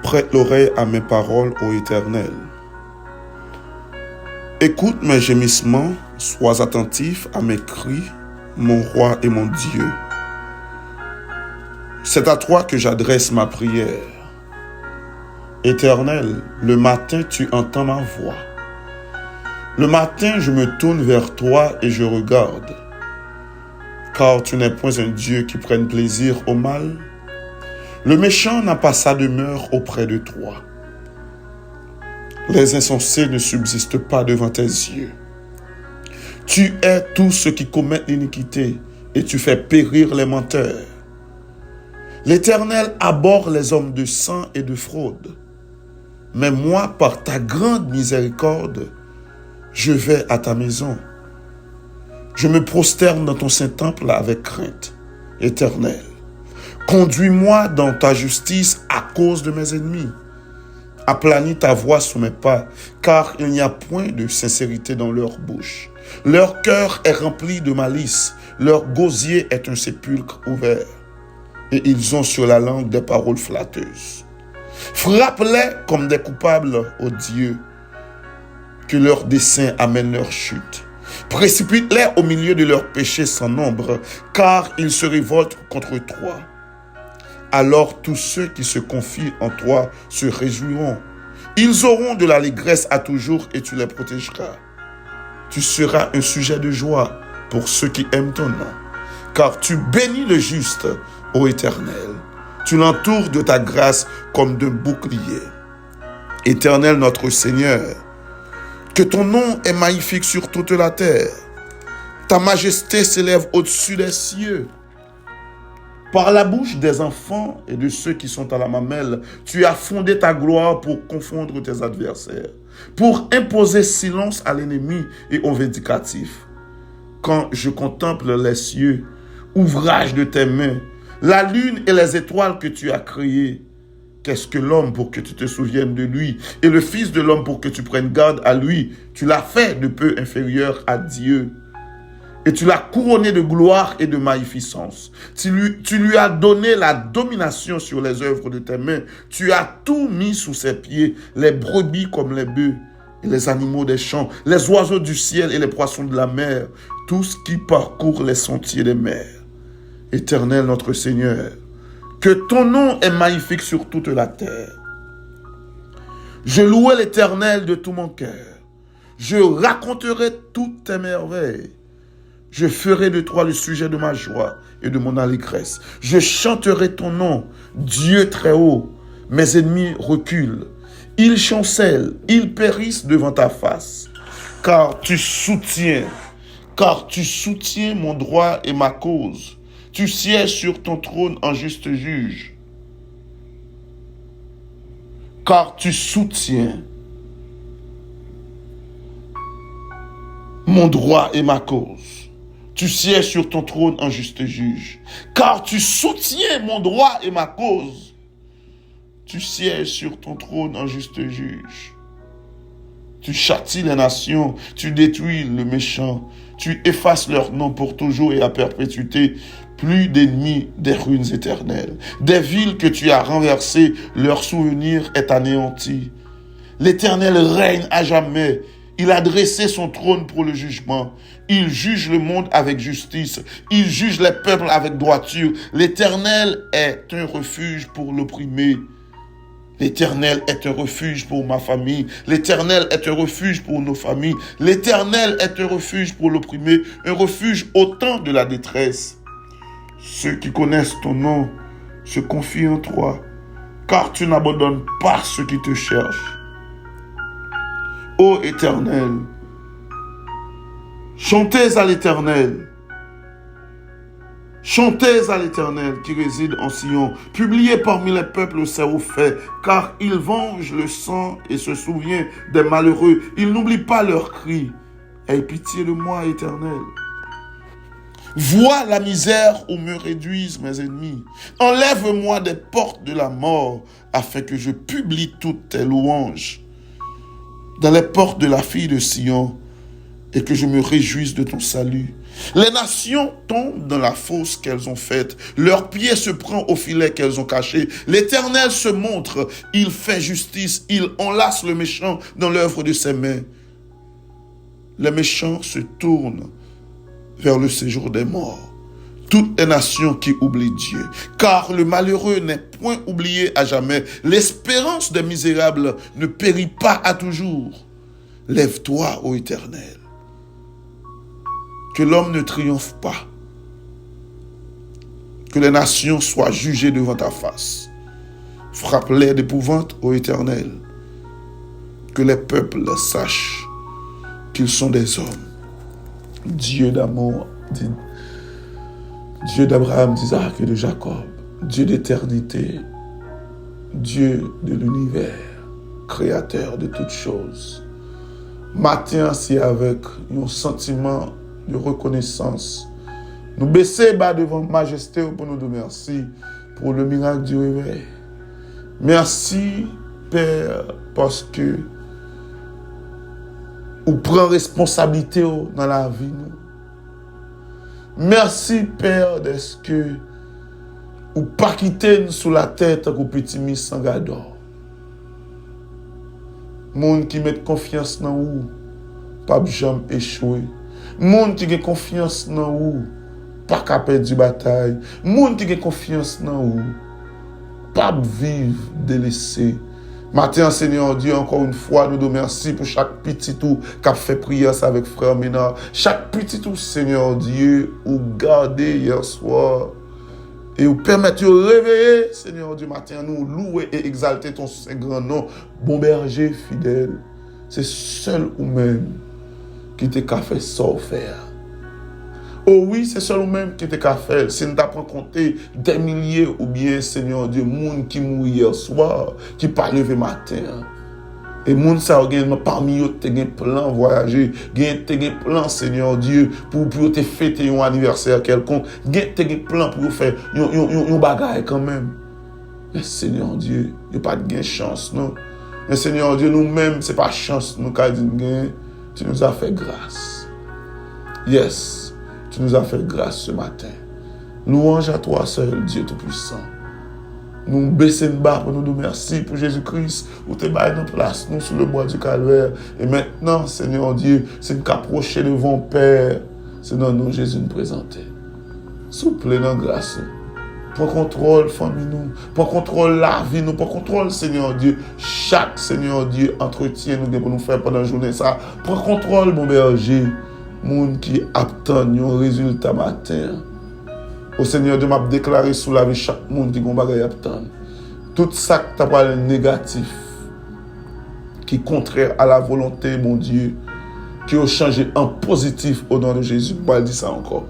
Prête l'oreille à mes paroles, ô Éternel. Écoute mes gémissements, sois attentif à mes cris, mon roi et mon Dieu. C'est à toi que j'adresse ma prière. Éternel, le matin, tu entends ma voix. Le matin, je me tourne vers toi et je regarde. Car tu n'es point un Dieu qui prenne plaisir au mal. Le méchant n'a pas sa demeure auprès de toi. Les insensés ne subsistent pas devant tes yeux. Tu hais tous ceux qui commettent l'iniquité et tu fais périr les menteurs. L'Éternel abhorre les hommes de sang et de fraude. Mais moi, par ta grande miséricorde, je vais à ta maison. Je me prosterne dans ton saint temple avec crainte. Éternel, conduis-moi dans ta justice à cause de mes ennemis. Aplanis ta voix sous mes pas, car il n'y a point de sincérité dans leur bouche. Leur cœur est rempli de malice, leur gosier est un sépulcre ouvert, et ils ont sur la langue des paroles flatteuses. Frappe-les comme des coupables, ô Dieu, que leurs desseins amènent leur chute. Précipite-les au milieu de leurs péchés sans nombre, car ils se révoltent contre toi. Alors tous ceux qui se confient en toi se réjouiront. Ils auront de l'allégresse à toujours et tu les protégeras. Tu seras un sujet de joie pour ceux qui aiment ton nom, car tu bénis le juste, ô Éternel. Tu l'entoures de ta grâce comme d'un bouclier. Éternel notre Seigneur, que ton nom est magnifique sur toute la terre. Ta majesté s'élève au-dessus des cieux. Par la bouche des enfants et de ceux qui sont à la mamelle, tu as fondé ta gloire pour confondre tes adversaires, pour imposer silence à l'ennemi et au vindicatif. Quand je contemple les cieux, ouvrage de tes mains, la lune et les étoiles que tu as créées, qu'est-ce que l'homme pour que tu te souviennes de lui, et le Fils de l'homme pour que tu prennes garde à lui? Tu l'as fait de peu inférieur à Dieu. Et tu l'as couronné de gloire et de magnificence. Tu lui as donné la domination sur les œuvres de tes mains. Tu as tout mis sous ses pieds, les brebis comme les bœufs, et les animaux des champs, les oiseaux du ciel et les poissons de la mer, tout ce qui parcourt les sentiers des mers. Éternel notre Seigneur, que ton nom est magnifique sur toute la terre. Je louerai l'Éternel de tout mon cœur. Je raconterai toutes tes merveilles. Je ferai de toi le sujet de ma joie et de mon allégresse. Je chanterai ton nom, Dieu très haut. Mes ennemis reculent. Ils chancellent, ils périssent devant ta face. Car tu soutiens mon droit et ma cause. Tu sièges sur ton trône en juste juge. Car tu soutiens mon droit et ma cause. Tu sièges sur ton trône en juste juge. Car tu soutiens mon droit et ma cause. Tu sièges sur ton trône en juste juge. Tu châties les nations, tu détruis le méchant. Tu effaces leur nom pour toujours et à perpétuité. Plus d'ennemis des ruines éternelles. Des villes que tu as renversées, leur souvenir est anéanti. L'Éternel règne à jamais. Il a dressé son trône pour le jugement. Il juge le monde avec justice. Il juge les peuples avec droiture. L'Éternel est un refuge pour l'opprimé. L'Éternel est un refuge pour ma famille. L'Éternel est un refuge pour nos familles. L'Éternel est un refuge pour l'opprimé, un refuge au temps de la détresse. Ceux qui connaissent ton nom se confient en toi, car tu n'abandonnes pas ceux qui te cherchent. Ô Éternel, chantez à l'Éternel. Chantez à l'Éternel qui réside en Sion. Publiez parmi les peuples ses hauts faits, car il venge le sang et se souvient des malheureux. Il n'oublie pas leurs cris. Aie pitié de moi, Éternel. Vois la misère où me réduisent mes ennemis. Enlève-moi des portes de la mort, afin que je publie toutes tes louanges dans les portes de la fille de Sion, et que je me réjouisse de ton salut. Les nations tombent dans la fosse qu'elles ont faite. Leur pied se prend au filet qu'elles ont caché. L'Éternel se montre, il fait justice, il enlace le méchant dans l'œuvre de ses mains. Les méchants se tournent vers le séjour des morts. Toutes les nations qui oublient Dieu, car le malheureux n'est point oublié à jamais. L'espérance des misérables ne périt pas à toujours. Lève-toi, ô Éternel. Que l'homme ne triomphe pas. Que les nations soient jugées devant ta face. Frappe-les d'épouvante, ô Éternel. Que les peuples sachent qu'ils sont des hommes. Dieu d'amour, Dieu d'Abraham, d'Isaac et de Jacob. Dieu d'éternité. Dieu de l'univers. Créateur de toutes choses. Matin, c'est avec un sentiment de reconnaissance. Nous baisser bas devant majesté pour nous dire merci pour le miracle du réveil. Merci, Père, parce que vous prenez responsabilité dans la vie. Merci, Père, d'est-ce que vous pas quitter sous la tête au petit mis sans gador. Monde qui met confiance dans vous, pas jamais échouer. Monde qui a confiance dans vous, pas qu'à perdre du bataille. Monde qui a confiance dans vous, pas vivre délaissé. Matin, Seigneur Dieu, encore une fois, nous te remercions pour chaque petit tout qui a fait prière avec frère Ménard. Chaque petit tout, Seigneur Dieu, ou garder hier soir. Et vous permettez de réveiller, Seigneur Dieu, matin, nous louer et exalter ton saint grand nom. Bon berger fidèle, c'est seul ou même qui t'a qu'à faire ça faire. Oh oui, c'est seul ou même qui t'a qu'à faire. Si nous t'apprend compter des milliers ou bien, Seigneur Dieu, monde qui mourit hier soir, qui pas levé matin. Et monde ça parmi eux te gen plan voyager, te gen plan Seigneur Dieu pour te fêter un anniversaire quelconque, te gen plan pour faire un bagage quand même. Mais Seigneur Dieu, il pas de chance non. Mais Seigneur Dieu, nous-mêmes c'est pas chance nous qu'a dit tu nous as fait grâce. Yes, tu nous as fait grâce ce matin. Louange à toi seul Dieu tout-puissant. Nous baissons bas pour nous dire merci pour Jésus-Christ, pour te battre notre place, nous sur le bois du calvaire. Et maintenant, Seigneur Dieu, c'est nous approcher devant Père. C'est dans nous Jésus nous présenter. Souple dans grâce. Prends contrôle, famille nous. Prends contrôle la vie nous. Prends contrôle, Seigneur Dieu. Chaque, Seigneur Dieu, entretien nous pour nous faire pendant la journée. Ça. Prends contrôle, mon berger. Monde qui attend un résultat matin. Au Seigneur Dieu m'a déclaré sous la vie chaque monde qui a attend. Tout ça qui t'a parlé négatif, qui est contraire à la volonté, mon Dieu, qui a changé en positif au nom de Jésus. Je dis ça encore.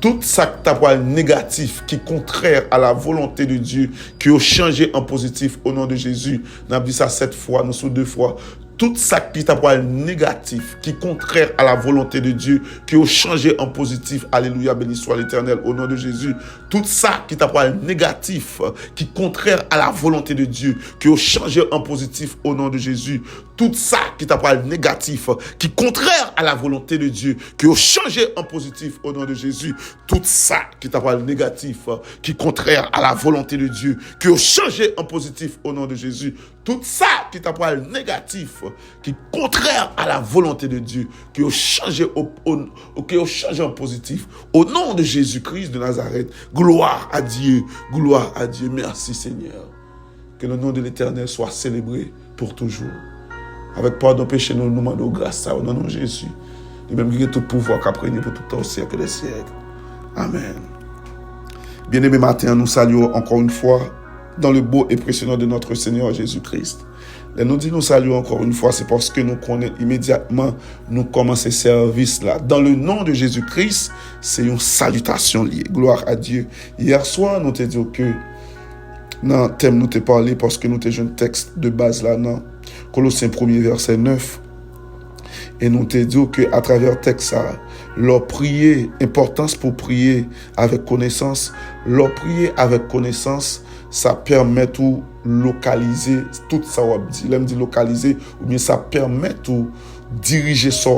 Tout ça qui t'a parlé négatif, qui est contraire à la volonté de Dieu, qui a changé en positif au nom de Jésus. On a dit ça 7 fois, nous sommes 2 fois. Tout ça qui t'a parlé négatif, qui est contraire à la volonté de Dieu, qui a changé en positif, alléluia, béni soit l'Éternel, au nom de Jésus. Tout ça qui t'a parlé négatif, qui est contraire à la volonté de Dieu, qui a changé en positif, au nom de Jésus. Tout ça qui t'a parlé négatif, qui est contraire à la volonté de Dieu, qui a changé en positif, au nom de Jésus. Tout ça qui t'a parlé négatif, qui est contraire à la volonté de Dieu, qui a changé en positif, au nom de Jésus. Tout ça qui t'a parlé négatif, qui est contraire à la volonté de Dieu, qui a changé en positif, au nom de Jésus-Christ de Nazareth. Gloire à Dieu, gloire à Dieu. Merci Seigneur. Que le nom de l'Éternel soit célébré pour toujours. Avec pardon péché, nous demandons grâce au nom de Jésus. De même qui a tout pouvoir qu'après pour tout temps au siècle des siècles. Amen. Bien-aimés, matin, nous saluons encore une fois dans le beau et précieux nom de notre Seigneur Jésus-Christ. Et nous disons nous saluons encore une fois, c'est parce que nous connaissons immédiatement, nous commençons ce service-là. Dans le nom de Jésus-Christ, c'est une salutation liée. Gloire à Dieu. Hier soir, nous t'ai dit que dans le thème, nous t'ai parlé parce que nous t'ai joué un texte de base là, dans Colossiens 1er verset 9. Et nous t'ai dit qu'à travers le texte, ça, leur prier, importance pour prier avec connaissance, leur prier avec connaissance, ça permet de localiser tout ça, l'aime dit localiser, ou bien ça permet de diriger ça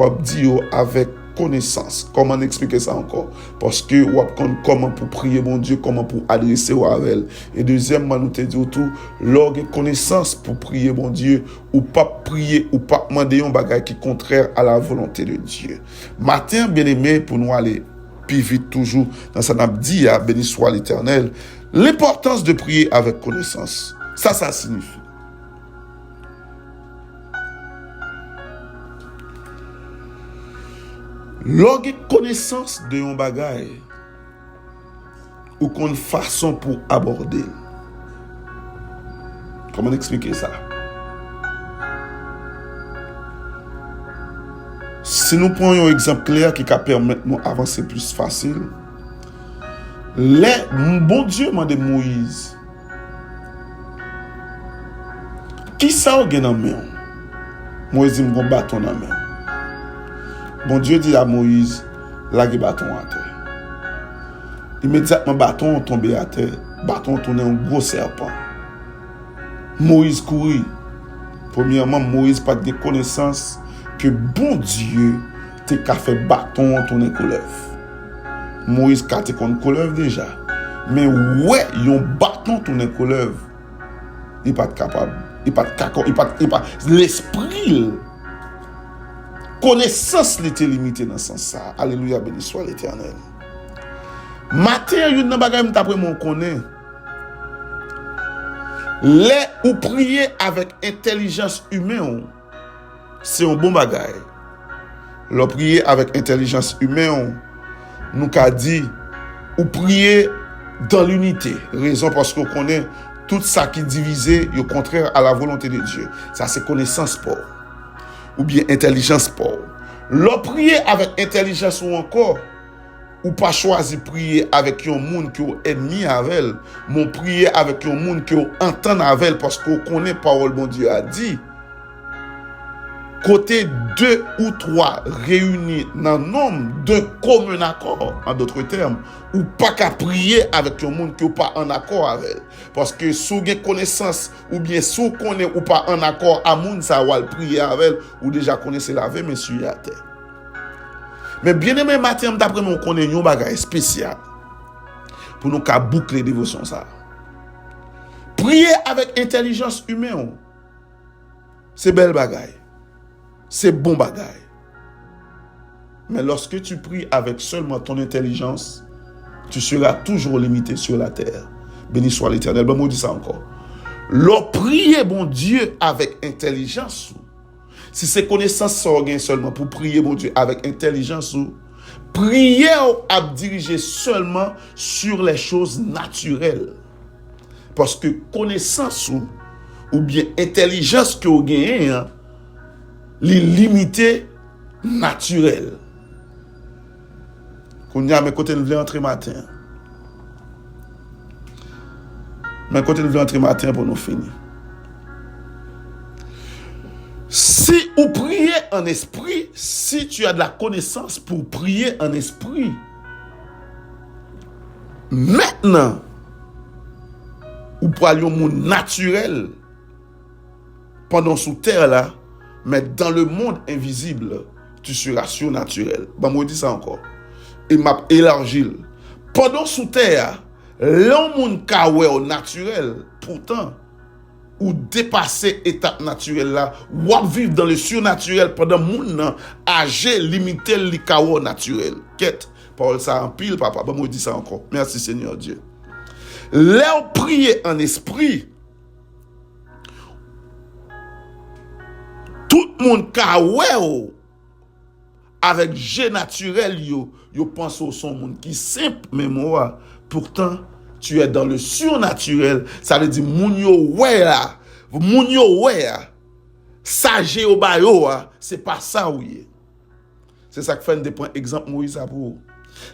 avec connaissance. Comment expliquer ça encore? Parce que on apprend comment pour prier mon Dieu, comment pour adresser au avec. Et deuxièmement, nous te disons tout, l'orgue connaissance pour prier mon Dieu, ou pas prier, ou pas demander un bagage qui est contraire à la volonté de Dieu. Matin, bien-aimé, pour nous aller plus vite toujours dans sa n'a dit, béni soit l'Éternel, l'importance de prier avec connaissance. Ça signifie. Lorsque connaissance de un bagage ou qu'on façon pour aborder. Comment expliquer ça? Si nous prenons un exemple clair qui va permettre de nous avancer plus facile, bon Dieu m'a dit Moïse, qui ça ou gen dans main? Moïse m'a un bâton dans main. Bon Dieu dit à Moïse, lâche bâton à terre. Immédiatement, bâton tombé à terre. Bâton tourné un gros serpent. Moïse courit. Premièrement, Moïse pas de connaissance que bon Dieu t'a fait bâton tourner couleuvre. Moïse a été contre couleuvre déjà. Mais ouais, un bâton tourner couleuvre, il n'est pas capable. Il n'est pas l'esprit. Connaissance était limitée dans ce sens. Alléluia, béni soit l'Éternel. Matin, il y a un bagage que je connais. Les ou prier avec intelligence humaine, c'est un bon bagage. Le prier avec intelligence humaine, nous qu'a dit, ou prier dans l'unité. Raison parce qu'on connaît tout ça qui est divisé, au contraire à la volonté de Dieu. Ça, c'est connaissance pour. Ou bien intelligence pour. Le prier avec intelligence ou encore, ou pas choisir prier avec un monde qui est ennemi avec elle, mon prier avec un monde qui entend avec elle parce qu'on connaît parole bon Dieu a dit. Côté 2 ou 3 réunis dans le nombre de commun accord, en d'autres termes, ou pas qu'à prier avec un monde qui n'est pas en accord avec elle. Parce que si vous avez connaissance, ou bien si vous connaissez ou pas en accord à monde, ça va prier avec elle, ou déjà connaissez la vie, monsieur à terre. Mais bien aimé, matin, d'après moi, on connaît un bagage spécial pour nous boucler les dévotions. Prier avec intelligence humaine, c'est bel bagage. C'est bon bagaille. Mais lorsque tu pries avec seulement ton intelligence, tu seras toujours limité sur la terre. Béni soit l'Éternel. Ben, moi, dis ça encore. Leur prier, bon Dieu, avec intelligence. Si c'est connaissance seulement pour prier, bon Dieu, avec intelligence, prier à diriger seulement sur les choses naturelles. Parce que connaissance ou bien intelligence que vous gagnez, les limités naturelles. Qu'on y a mes côtés de entrer matin. Mes côtés de entrer matin pour nous finir. Si vous priez en esprit, si tu as de la connaissance pour prier en esprit, maintenant, vous parlez au monde naturel pendant sous terre là. Mais dans le monde invisible, tu seras surnaturel. Ben, moi, dis ça encore. Et m'a élargi. Pendant sous terre, l'homme qui au naturel, pourtant, ou dépasser étape naturelle là, ou vivre dans le surnaturel pendant mon âgé limité le chaos naturel. Quête, Paul ça en pile, papa. Ben, moi, dis ça encore. Merci, Seigneur Dieu. Leur prier en esprit, tout le monde qui avec G naturel, yo pense au son monde qui simple mémoire. Pourtant, tu es dans le surnaturel. Ça veut dire, moun yo sage au bayo, c'est pas ça ou yé. C'est ça que fait des points. Exemple, Moïse a pour.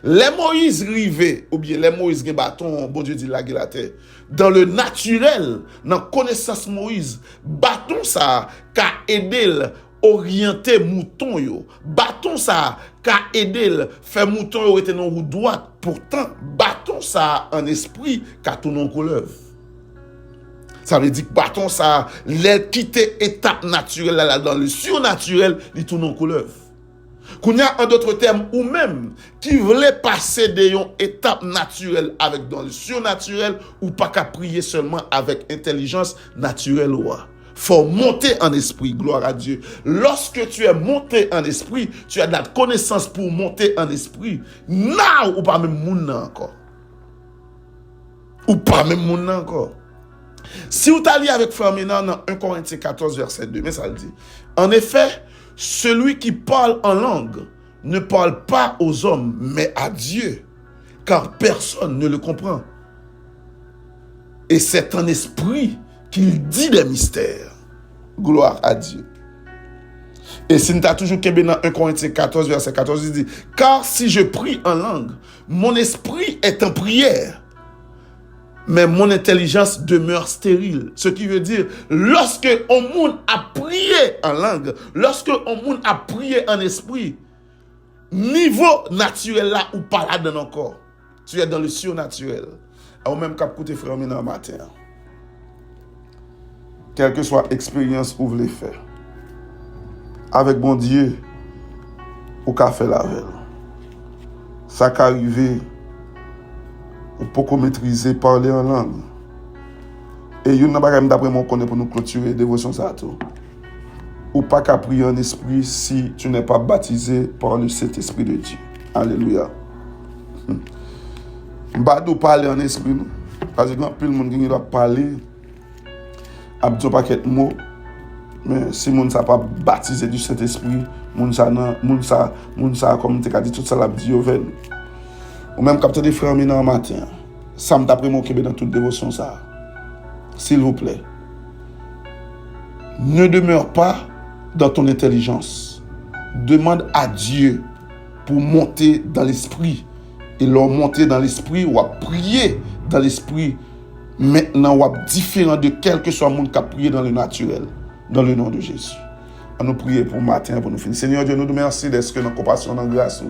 Les Moïse rivé, ou bien les Moïse gen bâton, bon Dieu dit la terre. Dans le naturel, dans connaissance Moïse, bâton ça, qu'a aidé orienter mouton yo. Bâton ça, qu'a aidé faire mouton yo était dans route droite. Pourtant, bâton ça en esprit, qu'a tourné en couleuvre. Ça veut dire que bâton ça, les quitter étape naturelle là, dans le surnaturel, il tourne en couleuvre. Qu'on y a en d'autres termes, ou même qui voulait passer des étapes naturelles avec dans le surnaturel, ou pas qu'à prier seulement avec intelligence naturelle. Faut monter en esprit, gloire à Dieu. Lorsque tu es monté en esprit, tu as de la connaissance pour monter en esprit. Now, ou pas même moun encore. Ou pas même moun encore. Si vous t'alliez avec Frère Ménard dans 1 Corinthiens 14, verset 2, mais ça le dit. En effet, celui qui parle en langue ne parle pas aux hommes, mais à Dieu, car personne ne le comprend. Et c'est en esprit qu'il dit des mystères. Gloire à Dieu. Et si nous avons toujours dans 1 Corinthiens 14, verset 14, il dit, car si je prie en langue, mon esprit est en prière, mais mon intelligence demeure stérile. Ce qui veut dire, lorsque on monde a prié en langue, lorsque on monde a prié en esprit, niveau naturel là ou pas là dedans encore, tu es dans le surnaturel. Ou même cap côté frère Ménard matin. Quelle que soit l'expérience où vous voulez faire, avec bon Dieu, ou qu'a fait la veille. Ça qu'à arriver, ou pour maîtriser, parler en langue. Et il y a une chose d'après moi qu'on est pour nous clôturer la dévotion ça tout. Ou pas qu'à prier en esprit si tu n'es pas baptisé par le Saint-Esprit de Dieu. Alléluia. Badou parler en esprit nous. Parce que quand le monde qui doit parler, a dit pas quelques mots, mais si moun ça pas baptisé du Saint-Esprit, moun ça comme tu as dit tout ça l'a dit au ven. Ou même capteur des frères Ménard matin. Ça me d'après mon dans toute dévotion ça. S'il vous plaît. Ne demeure pas dans ton intelligence. Demande à Dieu pour monter dans l'esprit. Et leur monter dans l'esprit ou à prier dans l'esprit. Maintenant, ou à différent de quel que soit le monde qui a prié dans le naturel. Dans le nom de Jésus. On nous prier pour matin, pour nous finir. Seigneur Dieu, nous te remercions d'être que notre compassion, notre grâce,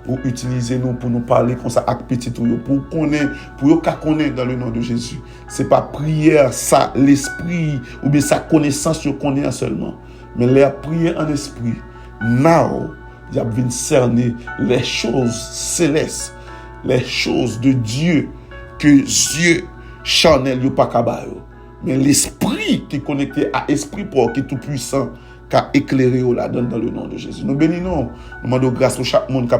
ou utilisez-nous pour nous parler comme ça avec petit tout, pour connaître, pour connaître dans le nom de Jésus. C'est pas prière, ça, l'esprit, ou bien sa connaissance, je connais seulement. Mais la prière en esprit, now, il y a besoin de cerner les choses célestes, les choses de Dieu, que Dieu charnel, yo pas kabayo. Mais l'esprit qui est connecté à l'esprit pour qui est tout puissant, qui a éclairé là-dedans dans le nom de Jésus. Nous bénissons, nous demandons grâce à chaque monde qui a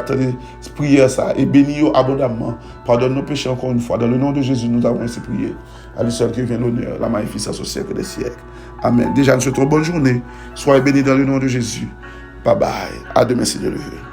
prié ça et bénissons abondamment. Pardonne nos péchés encore une fois. Dans le nom de Jésus, nous avons ainsi prié. À lui seul qui vient l'honneur, la magnificence au siècle des siècles. Amen. Déjà, nous souhaitons bonne journée. Soyez bénis dans le nom de Jésus. Bye bye. À demain si Dieu le veut.